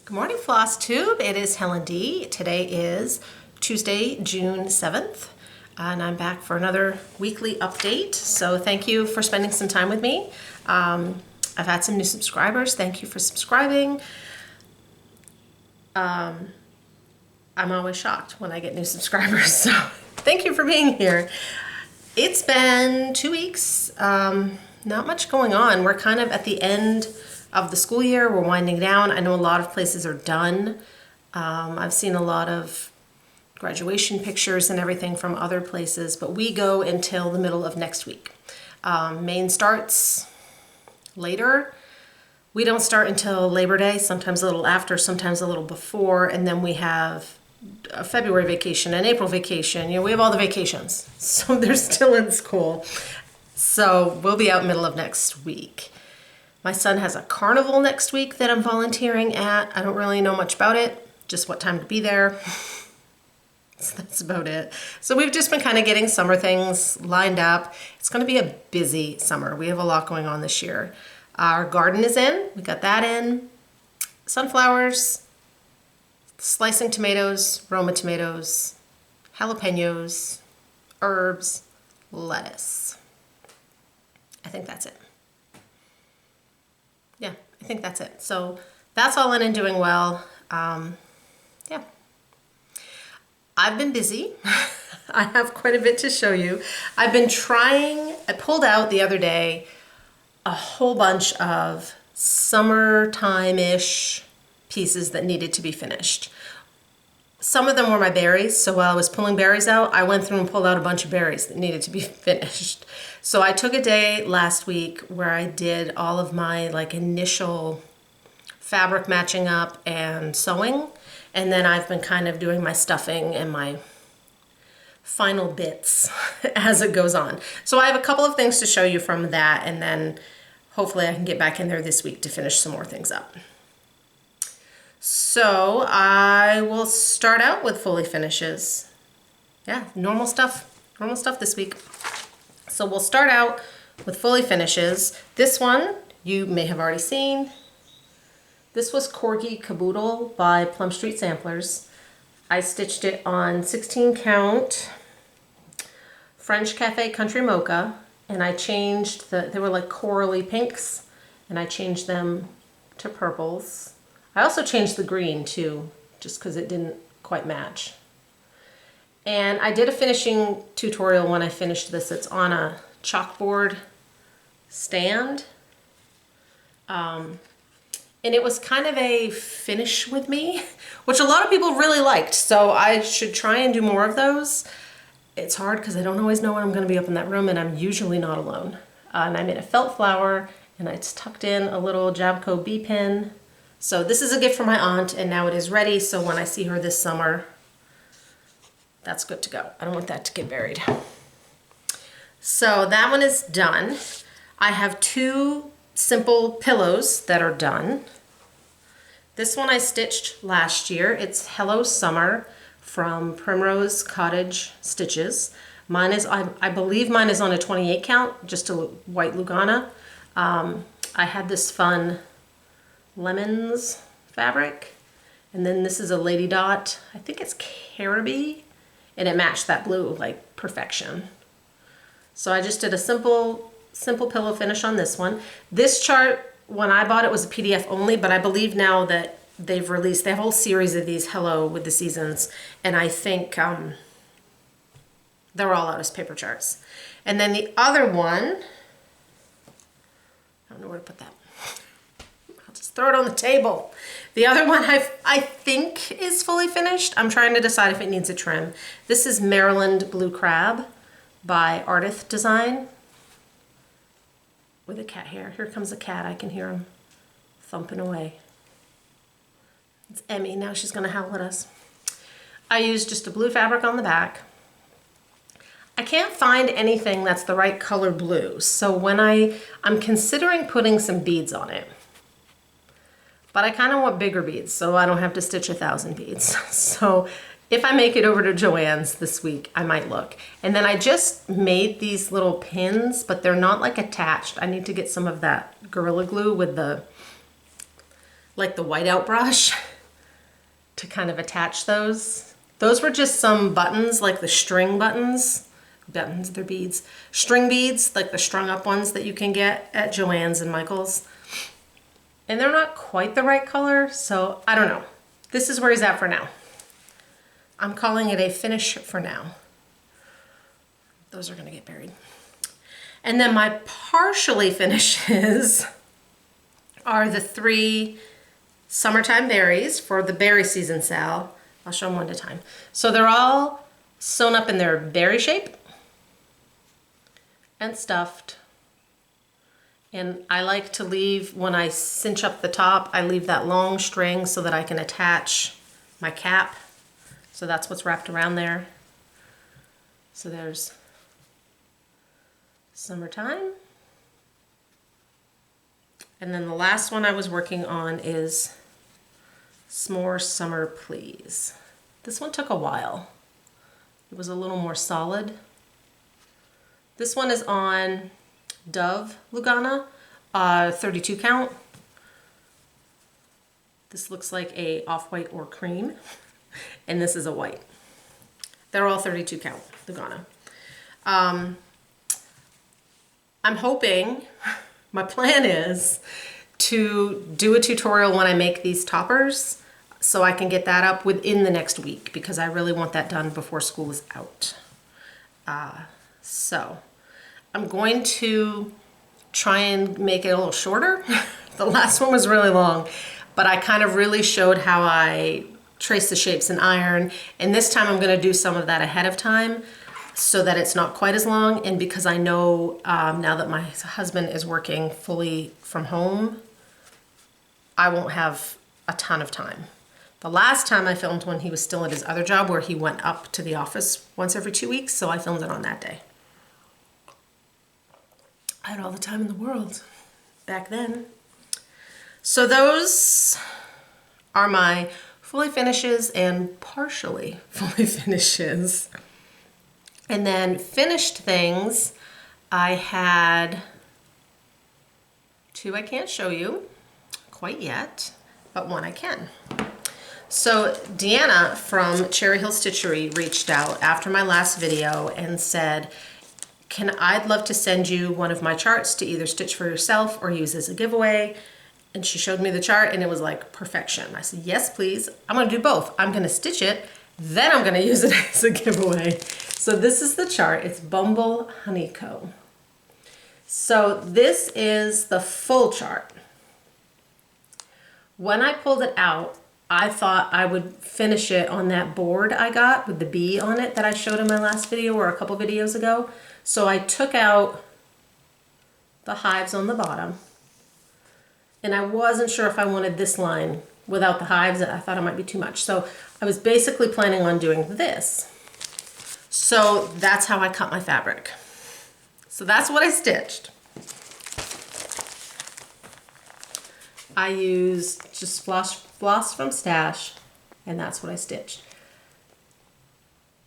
Good morning, Flosstube. It is Helen D. Today is Tuesday, June 7th, and I'm back for another weekly update. So thank you for spending some time with me. I've had some new subscribers. Thank you for subscribing. I'm always shocked when I get new subscribers, so thank you for being here. It's been 2 weeks, not much going on. We're kind of at the end of the school year. We're winding down. I know a lot of places are done. I've seen a lot of graduation pictures and everything from other places, but we go until the middle of next week. Maine starts later. We don't start until Labor Day, sometimes a little after, sometimes a little before, and then we have a February vacation, an April vacation. You know, we have all the vacations, so they're still in school. So we'll be out middle of next week. My son has a carnival next week that I'm volunteering at. I don't really know much about it, just what time to be there. So that's about it. So we've just been kind of getting summer things lined up. It's going to be a busy summer. We have a lot going on this year. Our garden is in. We got that in. Sunflowers, slicing tomatoes, Roma tomatoes, jalapenos, herbs, lettuce. I think that's it. Yeah, I think that's it. So that's all in and doing well. Yeah. I've been busy. I have quite a bit to show you. I've been trying, I pulled out the other day a whole bunch of summertime-ish pieces that needed to be finished. Some of them were my berries, so while I was pulling berries out, I went through and pulled out a bunch of berries that needed to be finished. So I took a day last week where I did all of my initial fabric matching up and sewing, and then I've been kind of doing my stuffing and my final bits as it goes on. So I have a couple of things to show you from that, and then hopefully I can get back in there this week to finish some more things up. So I will start out with fully finishes. Yeah, normal stuff this week. So we'll start out with fully finishes. This one you may have already seen. This was Corgi Caboodle by Plum Street Samplers. I stitched it on 16 count French Cafe Country Mocha, and I changed they were like corally pinks, and I changed them to purples. I also changed the green too, just because it didn't quite match. And I did a finishing tutorial when I finished this. It's on a chalkboard stand. And it was kind of a finish with me, which a lot of people really liked. So I should try and do more of those. It's hard because I don't always know when I'm going to be up in that room, and I'm usually not alone. And I made a felt flower, and I tucked in a little Jabco bee pin. So this is a gift from my aunt, and now it is ready, so when I see her this summer, that's good to go. I don't want that to get buried. So that one is done. I have two simple pillows that are done. This one I stitched last year. It's Hello Summer from Primrose Cottage Stitches. Mine is, I believe mine is on a 28 count, just a white Lugana. I had this fun lemons fabric, and then this is a lady dot. I think it's Caribe, and it matched that blue like perfection. So I just did a simple pillow finish on this one. This chart, when I bought it, was a PDF only, but I believe now that they've released, they have a whole series of these Hello with the seasons, and I think they're all out as paper charts. And then the other one, I don't know where to put that. Just throw it on the table. The other one I think is fully finished. I'm trying to decide if it needs a trim. This is Maryland Blue Crab by Artith Design with a cat hair. Here comes a cat. I can hear him thumping away. It's Emmy. Now she's going to howl at us. I used just a blue fabric on the back. I can't find anything that's the right color blue, so when I'm considering putting some beads on it. But I kind of want bigger beads, so I don't have to stitch 1,000 beads. So if I make it over to Joann's this week, I might look. And then I just made these little pins, but they're not like attached. I need to get some of that Gorilla Glue with the, like the whiteout brush to kind of attach those. Those were just some buttons, like the string buttons. Buttons, they're beads. String beads, like the strung up ones that you can get at Joann's and Michael's. And they're not quite the right color, so I don't know. This is where he's at for now. I'm calling it a finish for now. Those are gonna get buried. And then my partially finishes are the 3 summertime berries for the berry season sale. I'll show them one at a time. So they're all sewn up in their berry shape and stuffed. And I like to leave, when I cinch up the top, I leave that long string so that I can attach my cap. So that's what's wrapped around there. So there's summertime. And then the last one I was working on is S'more Summer Please. This one took a while. It was a little more solid. This one is on Dove Lugana, 32 count. This looks like a off-white or cream, and this is a white. They're all 32 count Lugana. I'm hoping, my plan is to do a tutorial when I make these toppers so I can get that up within the next week because I really want that done before school is out. So I'm going to try and make it a little shorter. The last one was really long, but I kind of really showed how I trace the shapes in iron, and this time I'm going to do some of that ahead of time so that it's not quite as long. And because I know now that my husband is working fully from home, I won't have a ton of time. The last time I filmed when he was still at his other job where he went up to the office once every 2 weeks, so I filmed it on that day. I had all the time in the world back then. So those are my fully finishes and partially fully finishes. And then finished things, I had 2 I can't show you quite yet, but 1 I can. So Deanna from Hill Stitchery reached out after my last video and said, I'd love to send you one of my charts to either stitch for yourself or use as a giveaway. And she showed me the chart and it was like perfection. I said, yes, please. I'm gonna do both. I'm gonna stitch it, then I'm gonna use it as a giveaway. So this is the chart. It's Bumble Honeyco. So this is the full chart. When I pulled it out, I thought I would finish it on that board I got with the bee on it that I showed in my last video or a couple videos ago. So I took out the hives on the bottom, and I wasn't sure if I wanted this line without the hives. I thought it might be too much. So I was basically planning on doing this. So that's how I cut my fabric. So that's what I stitched. I used just floss from Stash, and that's what I stitched.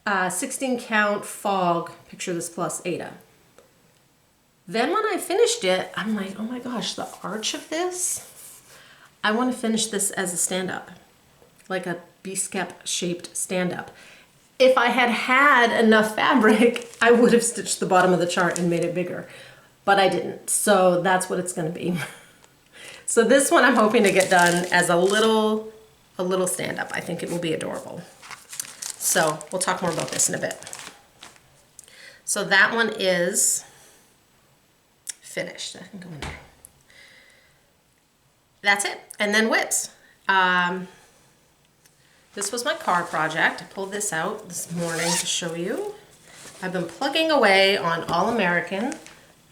16 count Fog, picture this plus Ada. Then when I finished it, I'm like, oh my gosh, the arch of this, I want to finish this as a stand-up, like a B-skep shaped stand-up. If I had had enough fabric, I would have stitched the bottom of the chart and made it bigger, but I didn't. So that's what it's going to be. So this one I'm hoping to get done as a little stand-up. I think it will be adorable. So we'll talk more about this in a bit. So that one is finished. I can go in there. That's it. And then whips. This was my car project. I pulled this out this morning to show you. I've been plugging away on All American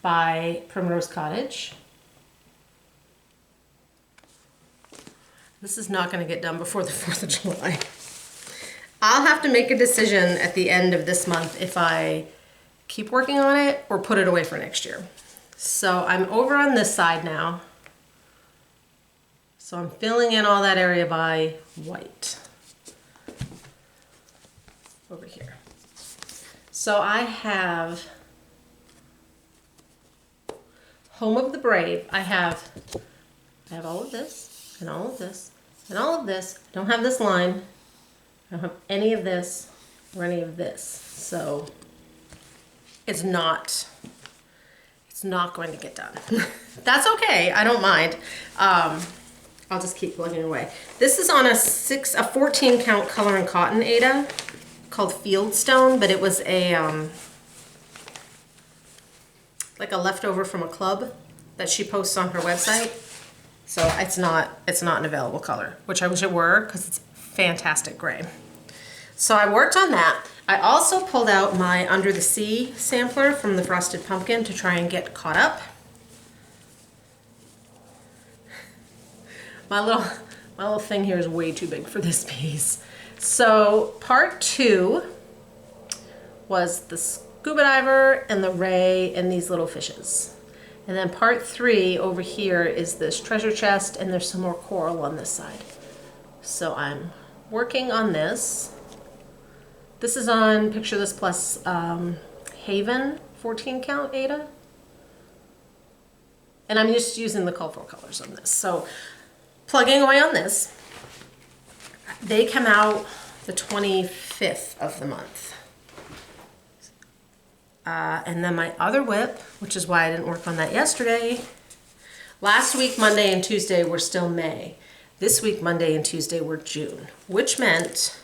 by Primrose Cottage. This is not going to get done before the 4th of July. I'll have to make a decision at the end of this month if I keep working on it or put it away for next year. So I'm over on this side now. So I'm filling in all that area by white. Over here. So I have Home of the Brave. I have all of this and all of this And all of this, I don't have this line, I don't have any of this or any of this. So it's not going to get done. That's okay, I don't mind. I'll just keep plugging away. This is on a 14 count color and cotton Aida called Fieldstone, but it was a like a leftover from a club that she posts on her website. So it's not an available color, which I wish it were because it's fantastic gray. So I worked on that. I also pulled out my Under the Sea sampler from the Frosted Pumpkin to try and get caught up. My little thing here is way too big for this piece. So part 2 was the scuba diver and the ray and these little fishes. And then part 3 over here is this treasure chest, and there's some more coral on this side. So I'm working on this. This is on Picture This Plus Haven 14 count Aida. And I'm just using the colorful colors on this. So plugging away on this. They come out the 25th of the month. And then my other whip, which is why I didn't work on that yesterday. Last week, Monday and Tuesday were still May. This week, Monday and Tuesday were June, which meant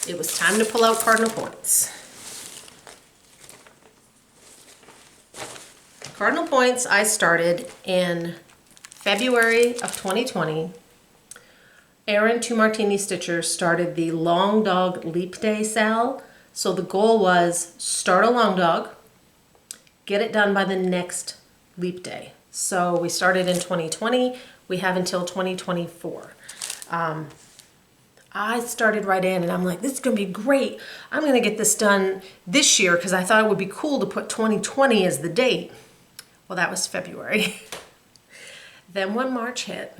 it was time to pull out Cardinal Points. Cardinal Points I started in February of 2020. Erin 2 Martini Stitchers started the Long Dog Leap Day sale. So the goal was start a long dog, get it done by the next leap day. So we started in 2020, we have until 2024. I started right in and I'm like, this is gonna be great. I'm gonna get this done this year because I thought it would be cool to put 2020 as the date. Well, that was February. Then when March hit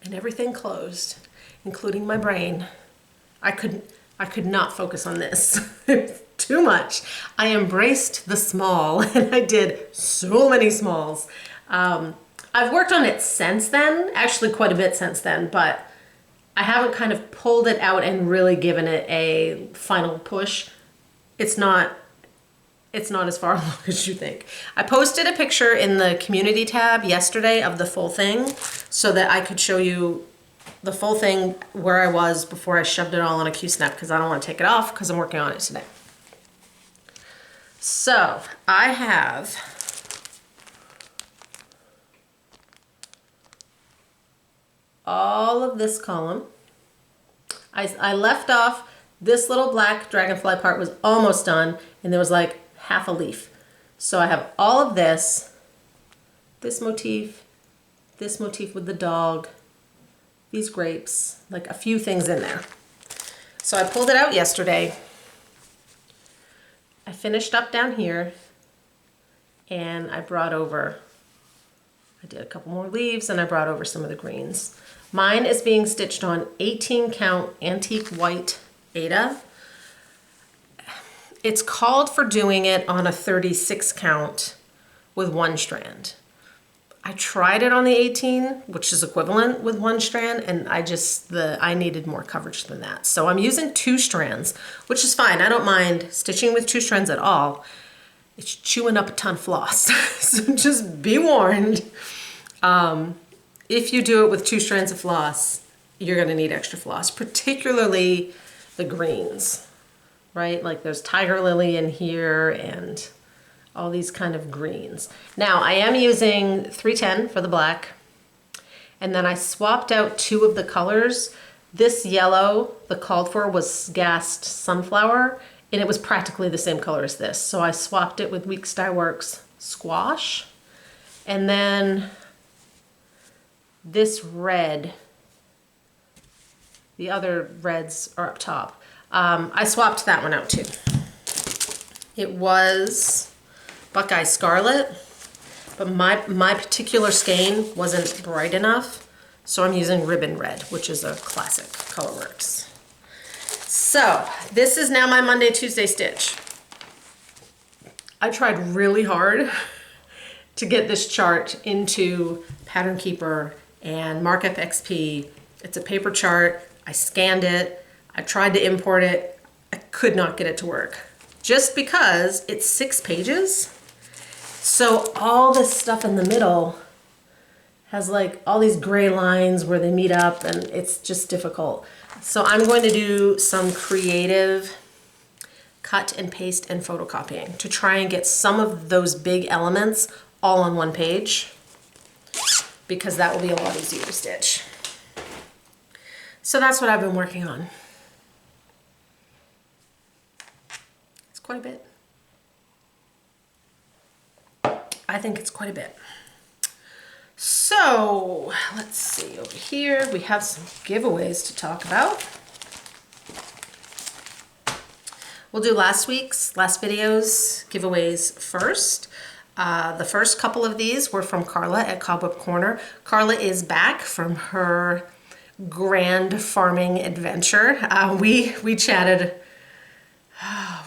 and everything closed, including my brain, I could not focus on this. Too much. I embraced the small and I did so many smalls. I've worked on it since then, actually quite a bit since then, but I haven't kind of pulled it out and really given it a final push. It's not as far along as you think. I posted a picture in the community tab yesterday of the full thing so that I could show you the full thing where I was before I shoved it all on a Q-snap because I don't want to take it off because I'm working on it today. So I have all of this column. I left off this little black dragonfly part was almost done and there was like half a leaf. So I have all of this motif with the dog, these grapes, like a few things in there. So I pulled it out yesterday. I finished up down here and I did a couple more leaves and I brought over some of the greens. Mine is being stitched on 18 count antique white Aida. It's called for doing it on a 36 count with one strand. I tried it on the 18, which is equivalent with one strand, and I needed more coverage than that. So I'm using 2 strands, which is fine. I don't mind stitching with 2 strands at all. It's chewing up a ton of floss, so just be warned. If you do it with 2 strands of floss, you're gonna need extra floss, particularly the greens, right? Like there's tiger lily in here and all these kind of greens. Now I am using 310 for the black, and then I swapped out 2 of the colors. This yellow, the called for was gassed sunflower, and it was practically the same color as this. So I swapped it with Weeks Dye Works squash, and then this red, the other reds are up top. I swapped that one out too. It was Buckeye Scarlet, but my particular skein wasn't bright enough, so I'm using Ribbon Red, which is a classic Colorworks. So this is now my Monday, Tuesday stitch. I tried really hard to get this chart into Pattern Keeper and Markup XP It's a paper chart. I scanned it. I tried to import it. I could not get it to work just because it's 6 pages. So all this stuff in the middle has like all these gray lines where they meet up, and it's just difficult. So I'm going to do some creative cut and paste and photocopying to try and get some of those big elements all on one page, because that will be a lot easier to stitch. So that's what I've been working on. It's quite a bit. I think it's quite a bit. So let's see, over here we have some giveaways to talk about. We'll do last video's giveaways first. The first couple of these were from Carla at Cobweb Corner. Carla is back from her grand farming adventure. We chatted,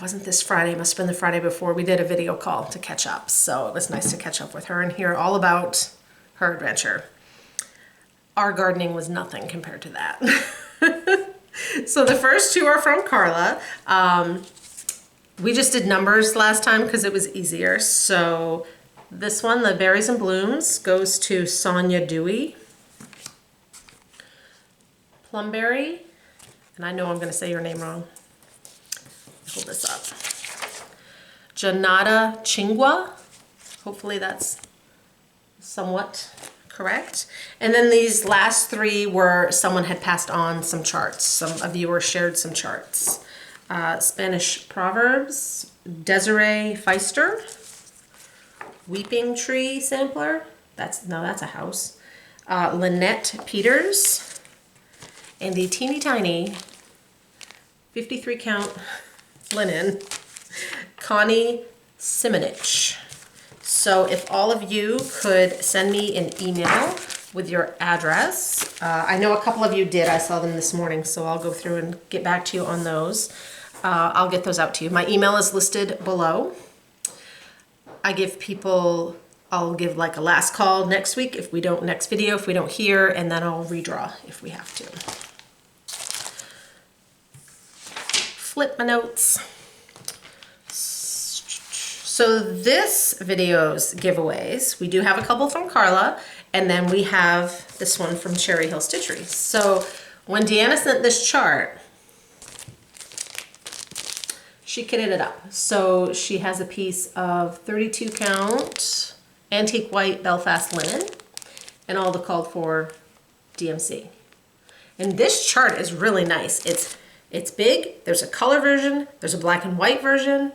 wasn't this Friday, must have been the Friday before. We did a video call to catch up, so it was nice to catch up with her and hear all about her adventure. Our gardening was nothing compared to that. So the first two are from Carla. We just did numbers last time because it was easier. So this one, the Berries and Blooms, goes to Sonia Dewey. Plumberry, and I know I'm going to say your name wrong. Hold this up. Janata Chingwa. Hopefully that's somewhat correct. And then these last three were someone had passed on some charts. A viewer shared some charts. Spanish Proverbs, Desiree Feister, Weeping Tree Sampler. That's a house. Lynette Peters, and the teeny tiny 53 count linen, Connie Simonich. So if all of you could send me an email with your address. I know a couple of you did. I saw them this morning, so I'll go through and get back to you on those. I'll get those out to you. My email is listed below. I'll give like a last call next week next video if we don't hear, and then I'll redraw if we have to. Flip my notes. So this video's giveaways, we do have a couple from Carla, and then we have this one from Hill Stitchery. So when Deanna sent this chart, she kitted it up. So she has a piece of 32 count antique white Belfast linen and all the called for DMC. And this chart is really nice. It's big, there's a color version, there's a black and white version.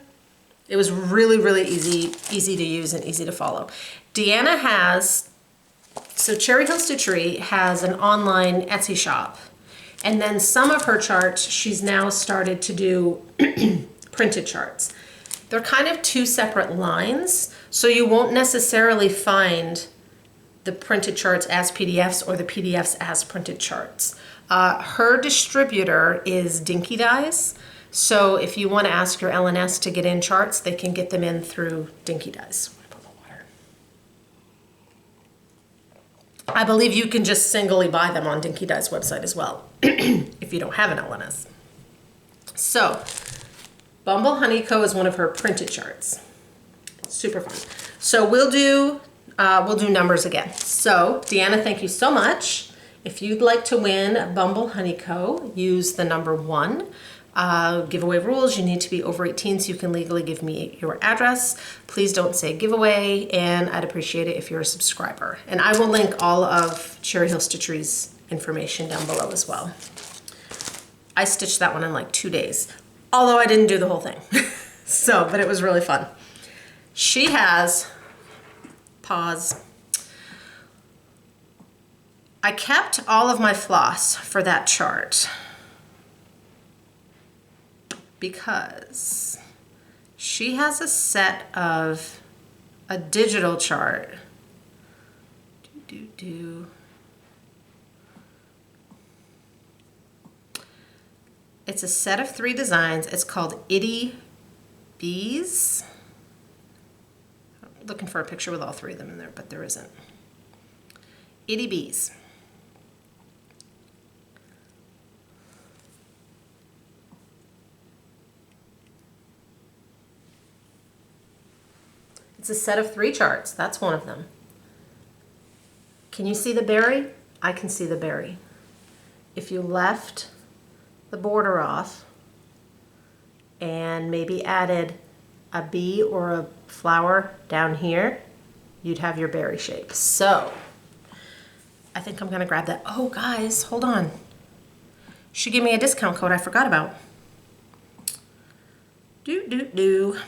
It was really, really easy to use and easy to follow. Deanna so Hill Stitchery has an online Etsy shop. And then some of her charts, she's now started to do printed charts. They're kind of two separate lines, so you won't necessarily find the printed charts as PDFs or the PDFs as printed charts. Her distributor is Dinky Dyes. So if you want to ask your LNS to get in charts, they can get them in through Dinky Dyes. I believe you can just singly buy them on Dinky Dyes website as well, if you don't have an LNS. So, Bumble Honeyco is one of her printed charts. Super fun. So we'll do numbers again. So, Deanna, thank you so much. If you'd like to win Bumble Honeyco, use the number 1. Giveaway rules, you need to be over 18 so you can legally give me your address. Please don't say giveaway, and I'd appreciate it if you're a subscriber. And I will link all of Hill Stitchery's information down below as well. I stitched that one in like 2 days, although I didn't do the whole thing. But it was really fun. She has, I kept all of my floss for that chart, because she has a set of a digital chart. It's a set of 3 designs. It's called Itty Bees. I'm looking for a picture with all 3 of them in there, but there isn't. Itty Bees. It's a set of 3 charts. That's one of them. Can you see the berry? I can see the berry. If you left the border off and maybe added a bee or a flower down here, you'd have your berry shape. So I think I'm gonna grab that. Oh guys, hold on. She gave me a discount code I forgot about. Here we go.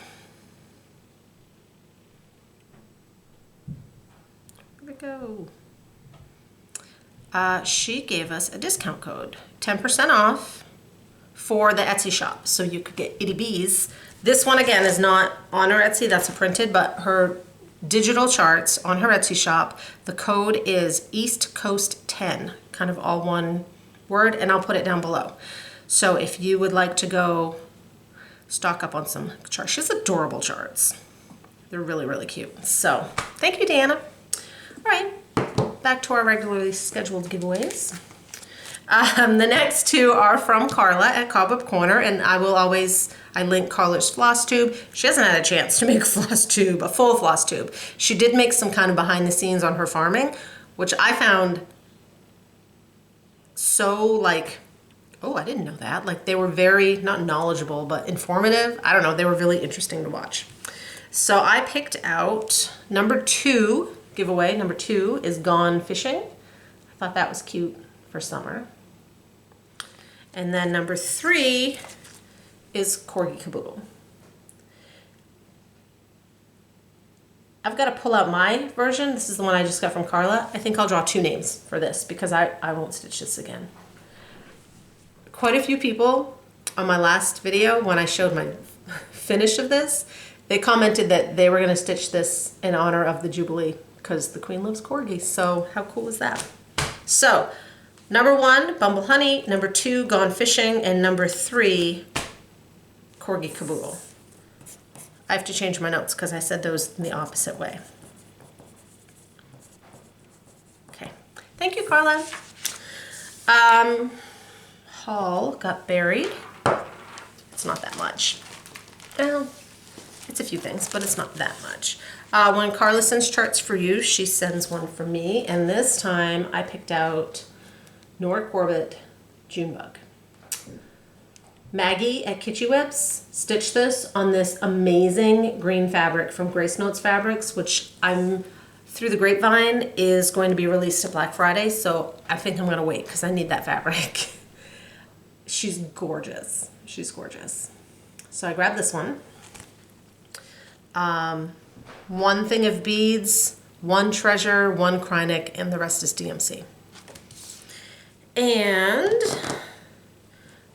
She gave us a discount code, 10% off for the Etsy shop. So you could get itty bees. This one again is not on her Etsy, that's a printed, but her digital charts on her Etsy shop, the code is East Coast 10, kind of all one word, and I'll put it down below. So if you would like to go stock up on some charts, she has adorable charts. They're really, really cute. So thank you, Deanna. All right. Back to our regularly scheduled giveaways. The next 2 are from Carla at Cobweb Corner, and I link Carla's Flosstube. She hasn't had a chance to make a Flosstube, a full Flosstube. She did make some kind of behind the scenes on her farming, which I found so like, oh, I didn't know that. Like they were very, not knowledgeable, but informative. I don't know, they were really interesting to watch. So I picked out number 2. Giveaway number 2 is Gone Fishing. I thought that was cute for summer. And then number 3 is Corgi Caboodle. I've got to pull out my version. This is the one I just got from Carla. I think I'll draw 2 names for this because I won't stitch this again. Quite a few people on my last video when I showed my finish of this, they commented that they were going to stitch this in honor of the Jubilee because the Queen loves corgis. So how cool is that? So number 1, Bumble Honey. Number 2, Gone Fishing. And number 3, Corgi Caboodle. I have to change my notes because I said those in the opposite way. Okay. Thank you, Carla. Haul got buried. It's not that much. Well, it's a few things, but it's not that much. When Carla sends charts for you, she sends one for me, and this time I picked out Nora Corbett Junebug. Maggie at Kitschy Whips stitched this on this amazing green fabric from Grace Notes Fabrics, which I'm through the grapevine is going to be released at Black Friday, so I think I'm gonna wait because I need that fabric. She's gorgeous. She's gorgeous. So I grabbed this one. 1 thing of beads, 1 treasure, 1 Krynic, and the rest is DMC. And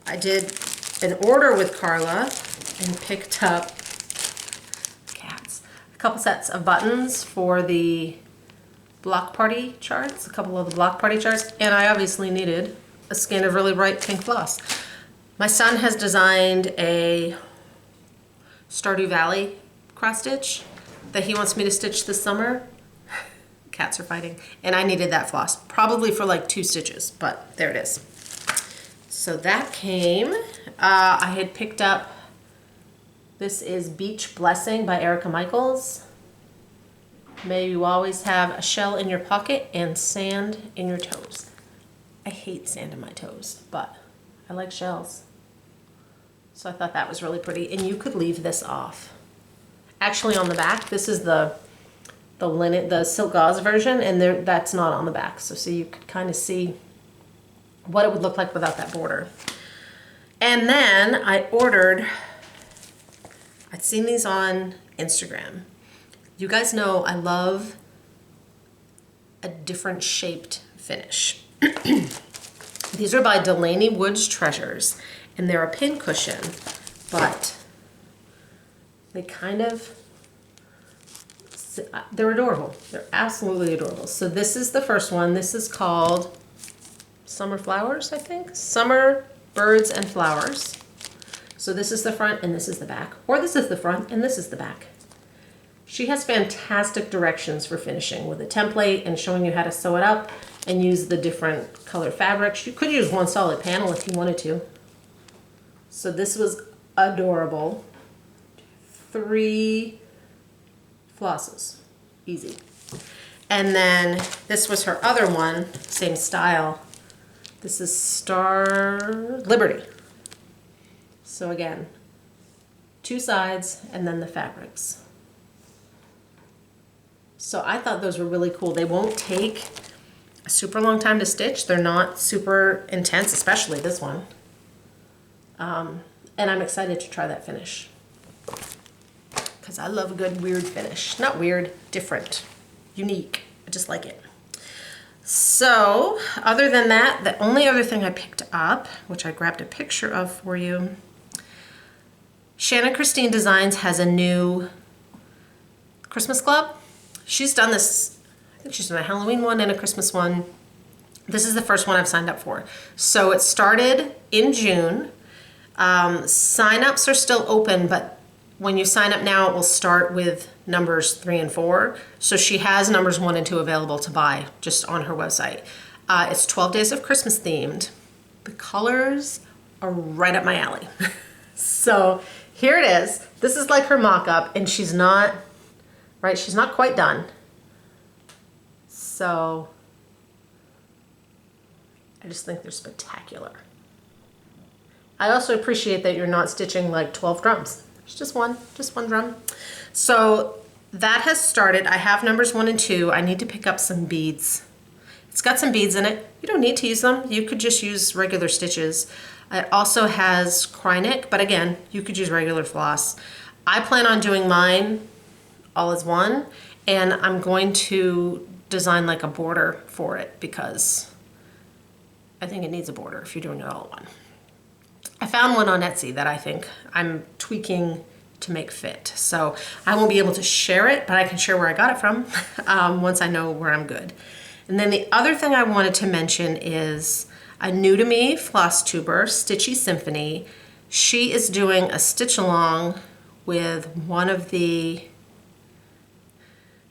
I did an order with Carla and picked up a couple sets of buttons for the block party charts, a couple of the block party charts, and I obviously needed a skein of really bright pink floss. My son has designed a Stardew Valley cross stitch that he wants me to stitch this summer. Cats are fighting. And I needed that floss, probably for like 2 stitches, but there it is. So that came. I had picked up, this is Beach Blessing by Erica Michaels. May you always have a shell in your pocket and sand in your toes. I hate sand in my toes, but I like shells. So I thought that was really pretty, and you could leave this off. Actually on the back, this is the linen, the silk gauze version, and that's not on the back. So you could kind of see what it would look like without that border. And then I ordered, I'd seen these on Instagram. You guys know I love a different shaped finish. These are by Delaney Woods Treasures, and they're a pin cushion, but they kind of, they're adorable. They're absolutely adorable. So this is the first one. This is called Summer Flowers, I think. Summer Birds and Flowers. So this is the front and this is the back. Or this is the front and this is the back. She has fantastic directions for finishing with a template and showing you how to sew it up and use the different color fabrics. You could use one solid panel if you wanted to. So this was adorable. 3, flosses. Easy. And then this was her other one, same style. This is Star Liberty. So again, 2 sides and then the fabrics. So I thought those were really cool. They won't take a super long time to stitch. They're not super intense, especially this one. And I'm excited to try that finish because I love a good weird finish. Not weird, different, unique. I just like it. So other than that, the only other thing I picked up, which I grabbed a picture of for you, Shannon Christine Designs has a new Christmas club. She's done this, I think she's done a Halloween one and a Christmas one. This is the first one I've signed up for. So it started in June. Sign-ups are still open, but when you sign up now, it will start with numbers 3 and 4. So she has numbers 1 and 2 available to buy just on her website. It's 12 days of Christmas themed. The colors are right up my alley. So here it is. This is like her mock-up, and she's not, right? She's not quite done. So I just think they're spectacular. I also appreciate that you're not stitching like 12 drums. It's just one drum. So that has started. I have numbers 1 and 2. I need to pick up some beads. It's got some beads in it. You don't need to use them. You could just use regular stitches. It also has Krynic, but again, you could use regular floss. I plan on doing mine all as one, and I'm going to design like a border for it because I think it needs a border if you're doing it all at one. I found one on Etsy that I think I'm tweaking to make fit. So I won't be able to share it, but I can share where I got it from once I know where I'm good. And then the other thing I wanted to mention is a new to me Flosstuber, Stitchy Symphony. She is doing a stitch along with one of the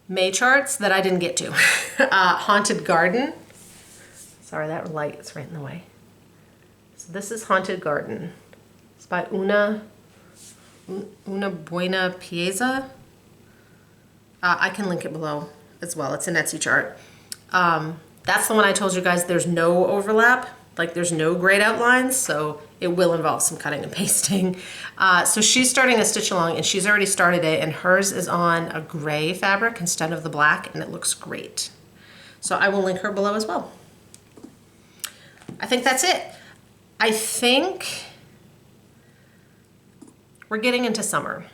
May charts that I didn't get to. Haunted Garden. Sorry, that light is right in the way. So this is Haunted Garden. It's by Una Buena Pieza. I can link it below as well. It's an Etsy chart. That's the one I told you guys there's no overlap, like there's no grayed outlines, so it will involve some cutting and pasting. So she's starting a stitch along, and she's already started it, and hers is on a gray fabric instead of the black, and it looks great. So I will link her below as well. I think that's it. I think we're getting into summer.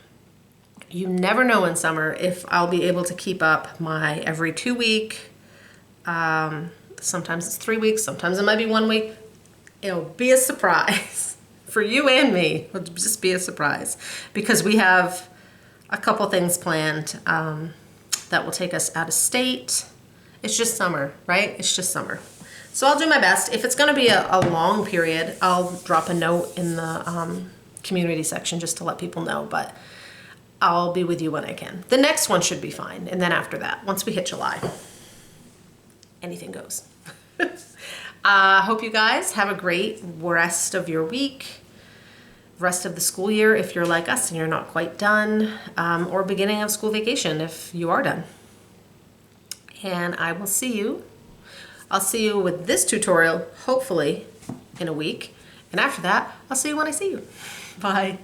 You never know in summer if I'll be able to keep up my every 2 week. Sometimes it's 3 weeks, sometimes it might be 1 week. It'll be a surprise for you and me. It'll just be a surprise because we have a couple things planned that will take us out of state. It's just summer, right? It's just summer. So I'll do my best. If it's gonna be a long period, I'll drop a note in the community section just to let people know, but I'll be with you when I can. The next one should be fine. And then after that, once we hit July, anything goes. Hope you guys have a great rest of your week, rest of the school year if you're like us and you're not quite done, or beginning of school vacation if you are done. And I will see you. I'll see you with this tutorial, hopefully in a week. And after that, I'll see you when I see you. Bye.